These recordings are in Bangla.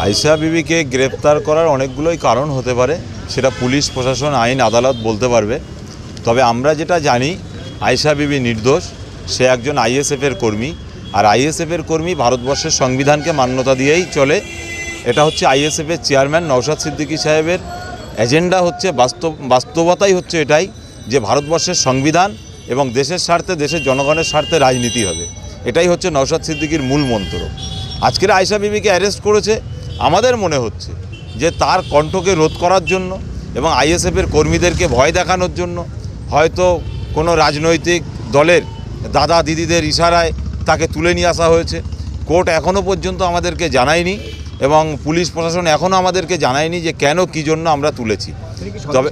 আয়েশা বিবিকে গ্রেপ্তার করার অনেকগুলোই কারণ হতে পারে, সেটা পুলিশ প্রশাসন আইন আদালত বলতে পারবে। তবে আমরা যেটা জানি আয়েশা বিবি নির্দোষ, সে একজন আইএসএফের কর্মী, আর আইএসএফের কর্মী ভারতবর্ষের সংবিধানকে মান্যতা দিয়েই চলে। এটা হচ্ছে আইএসএফের চেয়ারম্যান নওশাদ সিদ্দিকী সাহেবের এজেন্ডা, হচ্ছে বাস্তবতাই হচ্ছে এটাই যে ভারতবর্ষের সংবিধান এবং দেশের স্বার্থে, দেশের জনগণের স্বার্থে রাজনীতি হবে। এটাই হচ্ছে নওশাদ সিদ্দিকীর মূল মন্ত্র। আজকের আয়েশা বিবিকে অ্যারেস্ট করেছে, আমাদের মনে হচ্ছে যে তার কণ্ঠকে রোধ করার জন্য এবং আইএসএফের কর্মীদেরকে ভয় দেখানোর জন্য, হয়তো কোনো রাজনৈতিক দলের দাদা দিদিদের ইশারায় তাকে তুলে নিয়ে আসা হয়েছে। কোর্ট এখনও পর্যন্ত আমাদেরকে জানায়নি এবং পুলিশ প্রশাসন এখনও আমাদেরকে জানায়নি যে কেন কী জন্য আমরা তুলেছি। তবে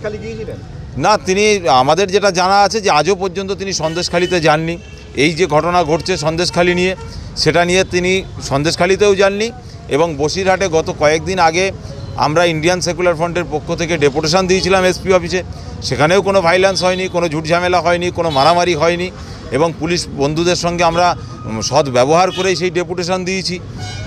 না, তিনি আমাদের যেটা জানা আছে যে আজও পর্যন্ত তিনি সন্দেশখালিতে যাননি। এই যে ঘটনা ঘটছে সন্দেশখালি নিয়ে, সেটা নিয়ে তিনি সন্দেশখালিতেও যাননি এবং বসিরহাটে গত কয়েকদিন আগে আমরা ইন্ডিয়ান সেকুলার ফ্রন্টের পক্ষ থেকে ডেপুটেশন দিয়েছিলাম এসপি অফিসে। সেখানেও কোনো ভাইলেন্স হয়নি, কোনো ঝুটঝামেলা হয়নি, কোনো মারামারি হয়নি এবং পুলিশ বন্ধুদের সঙ্গে আমরা সৎ ব্যবহার করেই সেই ডেপুটেশন দিয়েছি।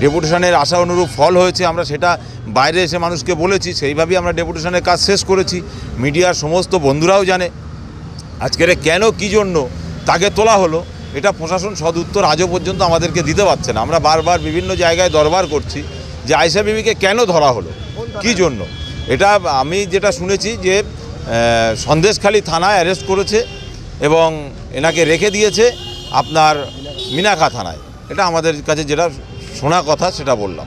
ডেপুটেশনের আশা অনুরূপ ফল হয়েছে, আমরা সেটা বাইরে এসে মানুষকে বলেছি, সেইভাবেই আমরা ডেপুটেশনের কাজ শেষ করেছি। মিডিয়ার সমস্ত বন্ধুরাও জানে। আজকের কেন কী জন্য তাকে তোলা হলো, এটা প্রশাসন সদুত্তর আজও পর্যন্ত আমাদেরকে দিতে পারছে না। আমরা বারবার বিভিন্ন জায়গায় দরবার করছি যে আয়েশা বিবিকে কেন ধরা হলো, কী জন্য। এটা আমি যেটা শুনেছি যে সন্দেশখালি থানায় অ্যারেস্ট করেছে এবং এনাকে রেখে দিয়েছে আপনার মিনাখা থানায়। এটা আমাদের কাছে যেটা শোনা কথা সেটা বললাম।